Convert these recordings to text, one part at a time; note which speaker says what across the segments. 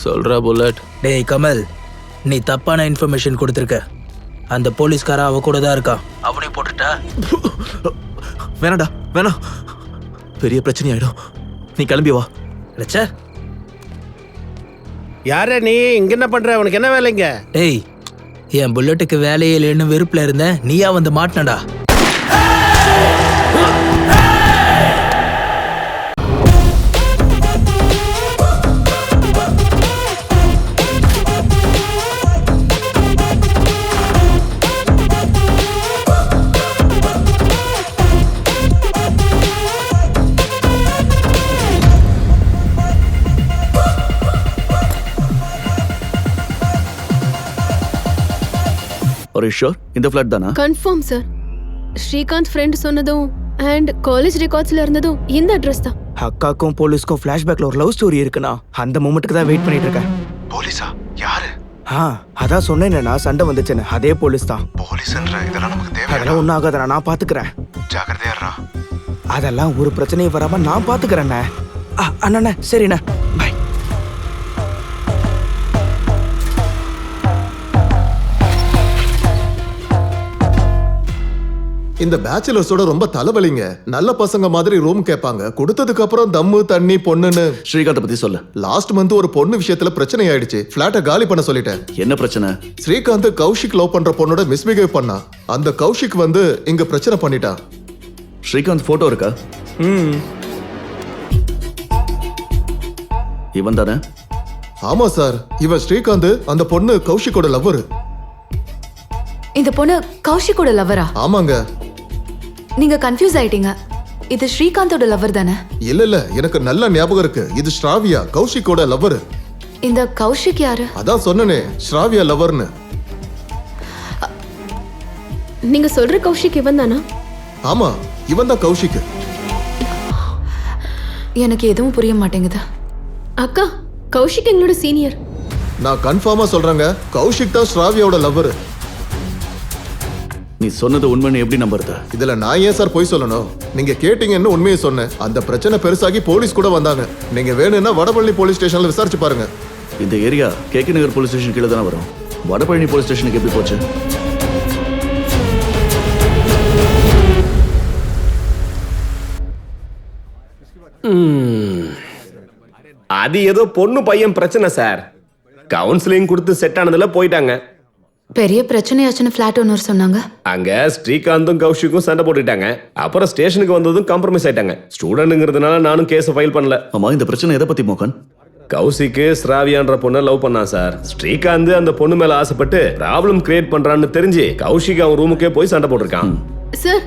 Speaker 1: சொல்றா புல்லட்.
Speaker 2: டேய் கமல், நீ தப்பான இன்ஃபர்மேஷன் கொடுத்துருக்க. அந்த போலீஸ்கார அவ கூட தான் இருக்கான். அவனே போட்டுட்டா.
Speaker 3: வேணாடா வேணாம், பெரிய பிரச்சனை ஆயிடும். நீ கிளம்பி வா.
Speaker 2: லட்சா
Speaker 4: யார நீ இங்க என்ன பண்ற? உனக்கு என்ன வேலைங்க?
Speaker 2: டேய், என் புல்லட்டுக்கு வேலையே இல்லைன்னு வெறுப்புல இருந்தேன். நீயா வந்து மாட்டினடா.
Speaker 3: ஒரு ஷோர் இந்த ஃபிளாட் தானா?
Speaker 5: Confirm sir. ஸ்ரீகாந்த் ஃப்ரெண்ட் சொன்னதும் அண்ட் காலேஜ் ரெக்கார்ட்ஸ்ல இருந்ததும் இந்த அட்ரஸ் தான்.
Speaker 6: அக்காக்கும் போலீஸ்க்கும் ஃபிளாஷ்பேக்ல ஒரு லவ் ஸ்டோரி இருக்குண்ணா. அந்த மொமெண்ட்டுக்கு தான் வெயிட் பண்ணிட்டு இருக்கேன்.
Speaker 7: போலீஸா? யாரு?
Speaker 6: அதான் சொன்னேன்னா சண்டை வந்துச்சுன்னு. அதே போலீஸ் தான்.
Speaker 7: போலீஸ்ன்ற இதெல்லாம் நமக்கு தேவை.
Speaker 6: அதெல்லாம் ஒன்றும் ஆகாதண்ணா, நான் பாத்துக்கிறேன்.
Speaker 7: ஜாக்கிரதையா இருடா.
Speaker 6: அதெல்லாம் ஒரு பிரச்சனையும் வராம நான் பாத்துக்கிறேண்ணே. அண்ணா சரிண்ணா, பை.
Speaker 8: இந்த பேச்சுலர்ஸோட ரொம்ப தலைவலிங்க. நல்ல பசங்க மாதிரி ரூம் கேட்பாங்க, கொடுத்ததுக்கு அப்புறம் தம்மு தண்ணி பொண்ணுன்னு.
Speaker 3: ஸ்ரீகாந்த் பத்தி சொல்லு.
Speaker 8: லாஸ்ட் மந்த் ஒரு பொண்ணு விஷயத்துல பிரச்சனை ஆயிடுச்சு. பிளாட்டை காலி பண்ண சொல்லிட்டேன்.
Speaker 3: என்ன பிரச்சனை?
Speaker 8: ஸ்ரீகாந்த் கௌஷிக் லவ் பண்ற பொண்ணோட மிஸ்பிஹேவ் பண்ணா. அந்த கௌஷிக் வந்து இங்க பிரச்சனை பண்ணிட்டான்.
Speaker 3: ஸ்ரீகாந்த் போட்டோ இருக்கா? இவன் தானே?
Speaker 8: ஆமா சார், இவன் ஸ்ரீகாந்த். அந்த பொண்ணு கௌஷிக்கோட லவ்வர்.
Speaker 9: இந்த பொண்ணு கௌஷிக்கோட லவ்வரா?
Speaker 8: ஆமாங்க.
Speaker 9: நீங்க கன்ஃபியூஸ் ஆயிட்டீங்க. இது ஸ்ரீகாந்தோட லவ்வர் தானே?
Speaker 8: இல்ல, எனக்கு நல்ல ஞாபகம் இருக்கு. இது ஸ்ராவியா, கௌஷிக்கோட லவ்வர்.
Speaker 9: இந்த கௌஷிக் யாரு?
Speaker 8: அதான் சொன்னனே, ஸ்ராவியா லவ்வர்னு.
Speaker 5: நீங்க சொல்ற கௌஷிக் இவன் தானா?
Speaker 8: ஆமா, இவன் தான் கௌஷிக்.
Speaker 9: எனக்கு எதுவும் புரிய மாட்டேங்குது.
Speaker 5: அக்கா, கௌஷிக் எங்களோட சீனியர்.
Speaker 8: நான் கன்ஃபார்மா சொல்றேங்க, கௌஷிக் தான் ஸ்ராவியாவோட லவ்வர்.
Speaker 3: நீ சொன்னது உண்மைன்னு எப்படி நம்புறது?
Speaker 8: இதுல நான் ஏன் சார் போய் சொல்லணும்? நீங்க கேட்டீங்கன்னு உண்மையை சொன்னேன். அந்த பிரச்சனை பெருசாகி போலீஸ் கூட வந்தாங்க. நீங்க வேணும்னா வடபழனி போலீஸ் ஸ்டேஷன்ல விசாரிச்சு பாருங்க.
Speaker 3: இந்த ஏரியா கேகே நகர் போலீஸ் ஸ்டேஷன் கீழே தானே வரும். வடபழனி போலீஸ் ஸ்டேஷனுக்கு எப்படி போச்சு?
Speaker 4: அது ஏதோ பொண்ணு பையன் பிரச்சனை சார். கவுன்சிலிங் கொடுத்து செட் ஆனதுல போயிட்டாங்க.
Speaker 9: பெரிய பிரச்சனையாச்சுன்னு ஃபிளாட் ஓனர் சொன்னாங்க.
Speaker 4: அங்க ஸ்ரீகாந்தும் கௌஷிக்கும் சண்டை போட்டுட்டாங்க. அப்புறம் ஸ்டேஷனுக்கு வந்ததும் காம்ப்ரமைஸ் ஆயிட்டாங்க. ஸ்டூடெண்ட்ங்கிறதுனால நானும் கேஸை ஃபைல் பண்ணல.
Speaker 3: ஆமா, இந்த பிரச்சனை எதை பத்தி மோகன்?
Speaker 4: கௌசிக்கு ஸ்ராவியான்ற பொண்ணை லவ் பண்ணான் சார். ஸ்ரீகாந்த் அந்த பொண்ணு மேல ஆசைப்பட்டு ப்ராப்ளம் கிரியேட் பண்றான்னு தெரிஞ்சு கௌஷிக் அவன் ரூமுக்கே போய் சண்டை போட்டிருக்கான்.
Speaker 5: சார்,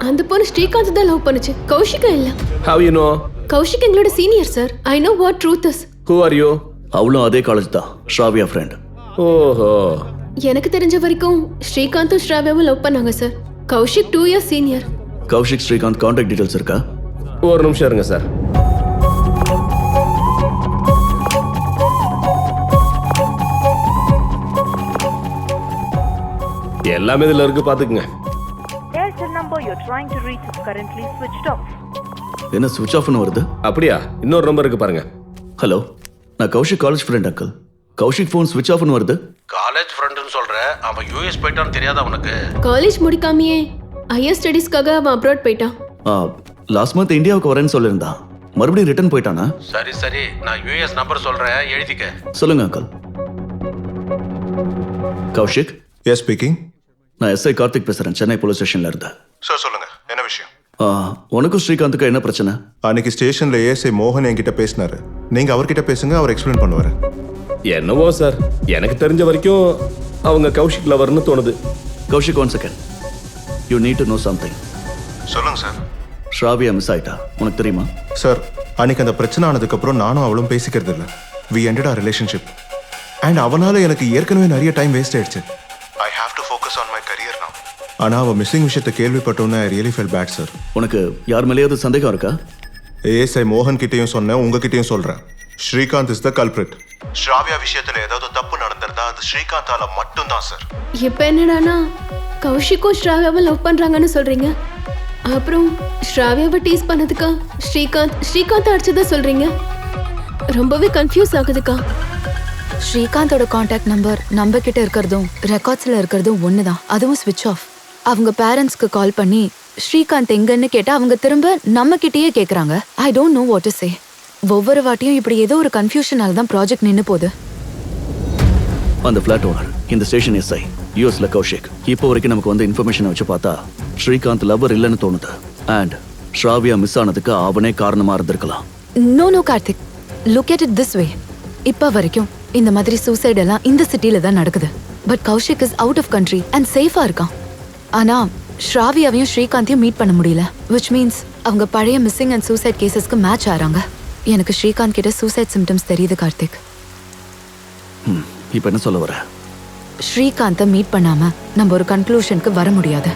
Speaker 5: அந்த பொண்ணு ஸ்ரீகாந்த் தான் லவ் பண்ணுச்சு, கௌஷிகா இல்ல.
Speaker 4: How you know?
Speaker 5: கௌஷிக் எங்களோட senior sir. I know what truth is.
Speaker 4: Who are you?
Speaker 3: அவளும் அதே காலேஜ் தான், ஸ்ராவியா ஃப்ரெண்ட்.
Speaker 4: ஓஹோ.
Speaker 5: எனக்கு தெரிஞ்ச வரைக்கும் ஸ்ரீகாந்தும் ஸ்ராவியாவும் லவ் பண்ணாங்க sir. Kaushik 2 years senior.
Speaker 3: Kaushik Srikanth contact details இருக்கா?
Speaker 4: ஒரு நிமிஷம் இருங்க சார். எல்லாமே இதுல இருக்கு, பாத்துக்குங்க.
Speaker 3: என்ன சுவிட்ச் ஆஃப்னு வருது?
Speaker 4: அப்படியா? இன்னொரு நம்பர் இருக்கு பாருங்க.
Speaker 3: ஹலோ, நான் Kaushik college friend uncle. Kaushik phone சுவிட்ச் ஆஃப்னு வருது.
Speaker 1: காலேஜ் ஃப்ரெண்டுன்னு சொல்ற, அவன் யூஎஸ் போயிட்டான்னு தெரியாதா உனக்கு?
Speaker 5: காலேஜ் முடிக்காமையே ஹையர் ஸ்டடீஸ்க்காக அவன் அப்ராட் போயிட்டான்.
Speaker 3: லாஸ்ட் மந்த் இந்தியாவுக்கு வரேன்னு சொல்லியிருந்தான். மறுபடியும் ரிட்டர்ன் போயிட்டானா?
Speaker 1: சரி, நான் யூஎஸ் நம்பர் சொல்றேன், எழுதிக்க.
Speaker 3: சொல்லுங்க அங்கிள். கௌஷிக்.
Speaker 7: Yes speaking.
Speaker 3: நான் எஸ்ஐ கார்த்திக் பேசுறேன், சென்னை போலீஸ் ஸ்டேஷன்ல இருந்தேன்.
Speaker 7: சார் சொல்லுங்க, என்ன விஷயம்?
Speaker 3: உனக்கும் ஸ்ரீகாந்துக்கும் என்ன பிரச்சனை?
Speaker 7: அன்னைக்கு ஸ்டேஷன்ல ஏஎஸ்ஐ மோகன் என்கிட்ட பேசினாரு. நீங்க அவர்கிட்ட பேசுங்க, அவர் எக்ஸ்பிளைன் பண்ணுவாரு.
Speaker 4: என்னவோ சார், எனக்கு தெரிஞ்ச வரைக்கும் அவங்க கௌஷிக் லவர்னு தோணுது.
Speaker 3: Kaushik, 1 second. You need to know something.
Speaker 7: சொல்லுங்க சார்.
Speaker 3: ஸ்ராவியா மிஸ் ஆயிட்டா, உனக்கு தெரியுமா?
Speaker 7: சார், அன்னைக்கு அந்த பிரச்சனை ஆனதுக்கு அப்புறம் நானும் அவளும் பேசிக்கிறது இல்லை. We ended our relationship. And அவனால எனக்கு ஏற்கனவே நிறைய டைம் வேஸ்ட் ஆயிடுச்சு. I have to focus on my career now. ஆனா அவ மிஸ்ஸிங் விஷயத்தை கேள்விப்பட்டோன்னே I really fell bad sir.
Speaker 3: உனக்கு யார் மேலேயாவது சந்தேகம் இருக்கா?
Speaker 7: ஏஎஸ்ஐ மோகன் கிட்டையும் சொன்னேன், உங்ககிட்டயும் சொல்றேன். Srikanth is the culprit. Sravya விஷயத்துல ஏதாவது தப்பு நடந்திருந்தா அது ஸ்ரீகாந்தால மட்டும்தான் சார்.
Speaker 5: இப்போ என்னடானா கௌஷிக்கும் ஸ்ராவியாவை லவ் பண்றாங்கன்னு சொல்றீங்க. அப்புறம் ஸ்ராவியாவை டீஸ் பண்ணதுக்கா ஸ்ரீகாந்த் அடிச்சதா சொல்றீங்க. ரொம்பவே கன்ஃபியூஸ் ஆகுதுக்கா.
Speaker 9: ஸ்ரீகாந்தோட காண்டாக்ட் நம்பர் நம்ம கிட்ட இருக்கிறதும் ரெக்கார்ட்ஸ்ல இருக்கிறதும் ஒண்ணுதான். அதுவும் ஸ்விட்ச் ஆஃப். அவங்க பேரண்ட்ஸ்க்கு கால் பண்ணி ஸ்ரீகாந்த் எங்கன்னு கேட்டா அவங்க திரும்ப நம்ம கிட்டயே கேக்குறாங்க. I don't know what to say. ஒவ்வொரு வாட்டியும் இப்படி ஏதோ ஒரு கன்ஃபியூஷனால தான் ப்ராஜெக்ட் நின்னு போகுது.
Speaker 3: அந்த ஃபிளாட் ஓனர் இந்த ஸ்டேஷன் எஸ்ஐ யூஎஸ்ல கௌஷிக். இப்போ வரைக்கும் நமக்கு வந்து இன்ஃபர்மேஷனை வச்சு பார்த்தா ஸ்ரீகாந்த் லவர் இல்லைன்னு தோணுது. அண்ட் ஸ்ராவியா மிஸ் ஆனதுக்கு அவனே காரணமா இருந்திருக்கலாம்.
Speaker 9: No Karthik, look at it this way. இப்ப வரைக்கும் இந்த மாதிரி சூசைட் எல்லாம் இந்த சிட்டில தான் நடக்குது. But Kaushik is out of country and சேஃபா இருக்கான். ஆனா ஸ்ராவியாவையும் ஸ்ரீகாந்தையும் மீட் பண்ண முடியல. விச் மீன்ஸ் அவங்க பழைய மிஸ்ஸிங் அண்ட் சூசைட் கேசஸ்க்கு மேட்ச் ஆறாங்க. எனக்கு ஸ்ரீகாந்த் கிட்ட சூசைட் சிம்டம்ஸ் தெரியுது கார்த்திக்.
Speaker 3: இப்போ என்ன சொல்ல வர?
Speaker 9: ஸ்ரீகாந்தை மீட் பண்ணாம நம்ம ஒரு கன்க்ளூஷனுக்கு வர முடியாது.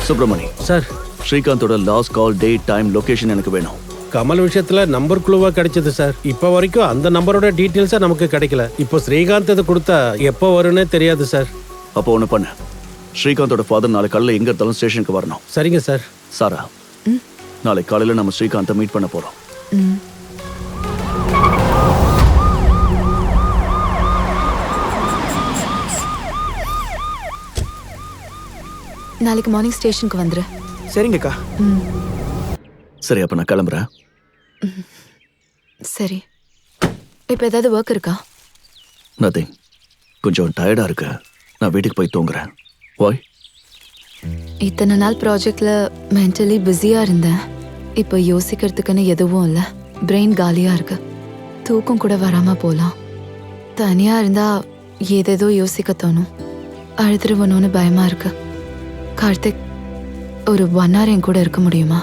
Speaker 3: சுப்பிரமணி
Speaker 10: சார்,
Speaker 3: ஸ்ரீகாந்தோட last call date time location எனக்கு வேணும்.
Speaker 10: கமல் விஷயத்துல நம்பர் குழுவா கிடைச்சது சார். இப்ப வரைக்கும் அந்த நம்பரோட டீட்டெயில்ஸா நமக்கு கிடைக்கல. இப்போ ஸ்ரீகாந்த் இது கொடுத்தா எப்போ வரும்னே தெரியாது சார்.
Speaker 3: அப்போ ஒன்று பண்ணு, ஸ்ரீகாந்தோட ஃபாதர் நாளை காலையில் எங்க இருந்தாலும் ஸ்டேஷனுக்கு வரணும்.
Speaker 10: சரிங்க சார்.
Speaker 3: சாரா, நாளை காலையில் நம்ம ஸ்ரீகாந்தை மீட் பண்ண போறோம்.
Speaker 9: நாளைக்கு மார்னிங் ஸ்டேஷனுக்கு வந்துரு.
Speaker 6: சரிங்கக்கா.
Speaker 3: சரி, அப்ப நான் கிளம்புறேன்.
Speaker 9: சரி, இப்போ ஏதாவது ஒர்க் இருக்கா?
Speaker 3: நதிங். கொஞ்சம் டயர்டா இருக்கு. நான் வீட்டுக்கு போய் தூங்குறேன். வாய்.
Speaker 9: இத்தனை நாள் ப்ராஜெக்ட்ல மென்டலி பிஸியா இருந்தேன். இப்போ யோசிக்கிறதுக்குன்னு எதுவும் இல்லை. பிரெயின் காலியா இருக்கு. தூக்கம் கூட வராம போலாம். தனியா இருந்தா ஏதேதோ யோசிக்க தோணும். அழுதுருவணும்னு பயமா இருக்கு. கார்த்திக், ஒரு 1 hour என் கூட இருக்க முடியுமா?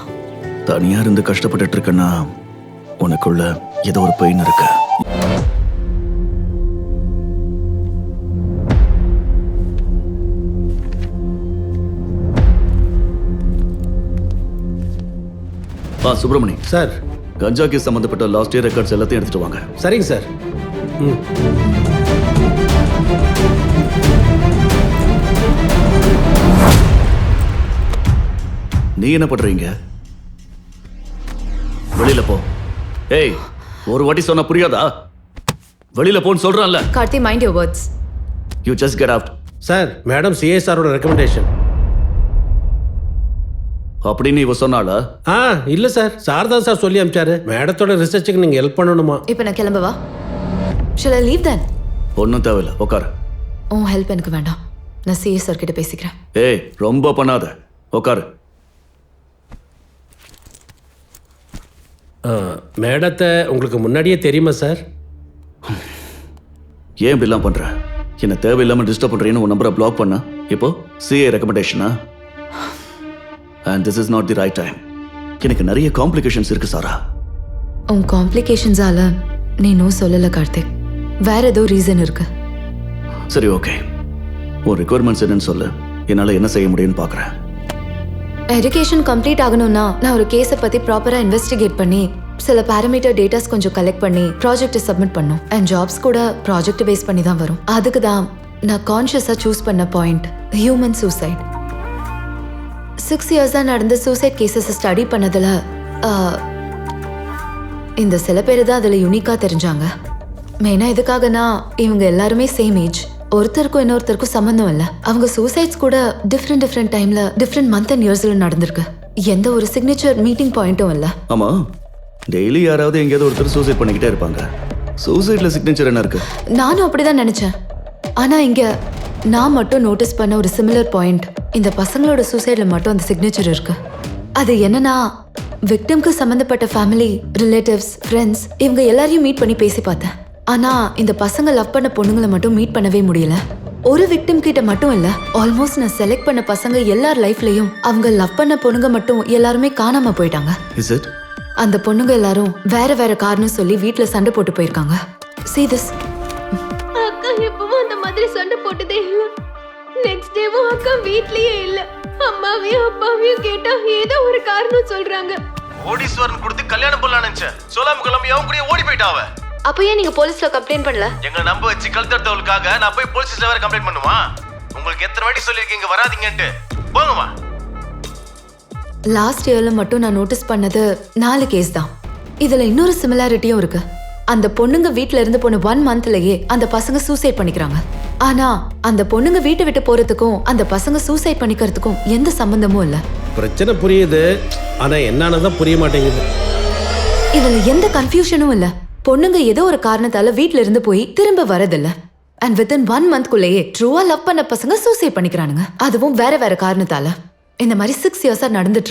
Speaker 3: தனியா இருந்து கஷ்டப்பட்டுட்டு இருக்கேன்னா உனக்குள்ள ஏதோ ஒரு பெயின் இருக்கு. சுப்பிரமணி
Speaker 10: சார்.
Speaker 3: கஞ்சா கேஸ் சம்பந்தப்பட்ட லாஸ்ட் இயர் ரெக்கார்ட்ஸ் எல்லாத்தையும் எடுத்துட்டு வாங்க.
Speaker 10: சரிங்க சார்.
Speaker 3: நீ என்ன பண்றீங்க? வெளியில போ. ஏய், ஒரு வாட்டி சொன்னா புரியாதா? வெளியில போன்னு சொல்றான்ல.
Speaker 9: Karthi, mind your words.
Speaker 3: You just get out.
Speaker 10: Sir, madam சிஎஸ்ஆரோட ரெக்கமெண்டேஷன்.
Speaker 3: அப்படின்னு இவ சொன்னாளா?
Speaker 10: இல்ல சார், சாரதா சார் சொல்லி அனுப்பிச்சாரு. மேடத்தோட ரிசர்ச்சுக்கு நீங்க ஹெல்ப் பண்ணணுமா?
Speaker 9: இப்போ நான் கிளம்பவா? ஷல் ஐ லீவ் தென்?
Speaker 3: ஒன்றும் தேவையில்லை, உட்காரு.
Speaker 9: உன் ஹெல்ப் எனக்கு வேண்டாம். நான் சிஎஸ் சார் கிட்ட பேசிக்கிறேன்.
Speaker 3: ஏய், ரொம்ப பண்ணாத, உட்காரு.
Speaker 10: மேடத்தை உங்களுக்கு முன்னாடியே தெரியுமா சார்?
Speaker 3: ஏன் இப்படிலாம் பண்ற? என்ன தேவையில்லாம டிஸ்டர்ப் பண்றேன்னு உன் நம்பரை பிளாக் பண்ண. இப்போ சிஏ ரெக்கமெண்டேஷனா? And this is not the right time. எனக்கு நிறைய காம்ப்ளிகேஷன்ஸ் இருக்கு சாரா.
Speaker 9: உன் காம்ப்ளிகேஷன்ஸால நீ நோ சொல்லல கார்த்திக். வேற ஏதோ ரீசன் இருக்கு.
Speaker 3: சரி, ஓகே. உன் ரிக்வயர்மெண்ட்ஸ் என்னன்னு சொல்லு. என்னால என்ன செய்ய முடியும்னு பாக்குறேன்.
Speaker 9: எஜுகேஷன் கம்ப்ளீட் ஆகணும்னா நான் ஒரு கேஸை பத்தி ப்ராப்பரா இன்வெஸ்டிகேட் பண்ணி சில பாராமீட்டர் டேட்டாஸ் கொஞ்சம் கலெக்ட் பண்ணி ப்ராஜெக்ட் சப்மிட் பண்ணும். அண்ட் ஜாப்ஸ் கூட ப்ராஜெக்ட் பேஸ் பண்ணி தான் வரும். அதுக்கு தான் நான் கான்ஷியஸா சூஸ் பண்ண பாயிண்ட் ஹியூமன் சூசைட். 6 years நடந்த சூசைட் கேசஸ் ஸ்டடி பண்ணதுல இந்த சில பேர் தான் அதுல யூனிக்கா தெரிஞ்சாங்க. மெயினா எதுக்காகனா இவங்க எல்லாருமே சேம் ஏஜ். ஒருத்தருக்கும் இன்னொருத்தருக்கும் சம்பந்தம் இல்ல. அவங்க சூசைட்ஸ் கூட டிஃப்ரெண்ட் டைம்ல டிஃப்ரெண்ட் மந்த் அண்ட் இயர்ஸ்ல நடந்திருக்கு. எந்த ஒரு சிக்னேச்சர் மீட்டிங் பாயிண்ட்டும் இல்ல.
Speaker 3: ஆமா, டெய்லி யாராவது எங்கேயாவது ஒருத்தர் சூசைட் பண்ணிக்கிட்டே இருப்பாங்க. சூசைட்ல சிக்னேச்சர் என்ன இருக்கு?
Speaker 9: நானும் அப்படிதான் நினைச்சேன். ஆனா இங்க நான் மட்டும் நோட்டீஸ் பண்ண ஒரு சிமிலர் பாயிண்ட், இந்த பசங்களோட சூசைட்ல மட்டும் அந்த சிக்னேச்சர் இருக்கு. அது என்னன்னா, விக்டிம்க்கு சம்பந்தப்பட்ட ஃபேமிலி, ரிலேட்டிவ்ஸ், ஃப்ரெண்ட்ஸ் இவங்க எல்லாரையும் மீட் பண்ணி பேசி பார்த்தேன். ஆனா இந்த பசங்க லவ் பண்ண பொண்ணுங்களை மட்டும் மீட் பண்ணவே முடியல. ஒரு விக்டிம் கிட்ட மட்டும் இல்ல, ஆல்மோஸ்ட் நான் செலக்ட் பண்ண பசங்க எல்லார் லைஃப்லயும் அவங்க லவ் பண்ண பொண்ணுங்க மட்டும் எல்லாருமே காணாம போயிட்டாங்க.
Speaker 3: Is it?
Speaker 9: அந்த பொண்ணுங்க எல்லாரும் வேற வேற காரணம் சொல்லி வீட்ல சண்டை போட்டு போயிருக்காங்க. See this?
Speaker 5: அக்கா எப்பவும் அந்த மாதிரி சண்டை போட்டதே இல்ல. நெக்ஸ்ட் டேவும் அக்கா வீட்லயே இல்ல. அம்மாவையும் அப்பாவையும் கேட்டா ஏதோ ஒரு காரணம் சொல்றாங்க.
Speaker 1: கோடீஸ்வரன் கொடுத்து கல்யாணம் பண்ணலாம் நினைச்சேன். சொல்லாம கிளம்பி அவன் கூட ஓடி போயிட்டாவ.
Speaker 9: அப்போ ஏன் நீங்க போலீஸ்ல கம்ப்ளைண்ட் பண்ணல?
Speaker 1: எங்களை நம்ப வச்சு கழுத்தடுத்தவளுக்காக நான் போய் போலீஸ் ஸ்டேஷன்ல வேற கம்ப்ளைண்ட் பண்ணுமா? உங்களுக்கு எத்தனை வாட்டி சொல்லியிருக்கீங்க வராதீங்கன்ட்டு? போங்கம்மா.
Speaker 9: லாஸ்ட் இயர்ல மட்டும் நான் நோட்டீஸ் பண்ணது 4 கேஸ் தான். இதுல இன்னொரு சிமிலாரிட்டியும் இருக்கு. அந்த பொண்ணுங்க வீட்ல இருந்து போன 1 மந்த்லயே அந்த பசங்க சூசைட் பண்ணிக்கிறாங்க. ஆனா அந்த பொண்ணுங்க வீட்டை விட்டு போறதுக்கும் அந்த பசங்க சூசைட் பண்ணிக்கிறதுக்கும் எந்த சம்பந்தமும் இல்ல.
Speaker 10: பிரச்சனை புரியுது, ஆனா என்னன்னதான் புரிய மாட்டேங்குது.
Speaker 9: இதுல எந்த கன்ஃபியூஷனும் இல்ல. பொண்ணுங்க ஏதோ ஒரு காரணத்தால வீட்ல இருந்து போய் திரும்ப வரதில்ல. அண்ட் வித்தின் 1 மந்த்குள்ளேயே ட்ரூவா லவ் பண்ண பசங்க சூசைட் பண்ணிக்கிறானுங்க. அதுவும் வேற வேற காரணத்தால. இந்த மாதிரி 6 இயர்ஸா நடந்துட்டு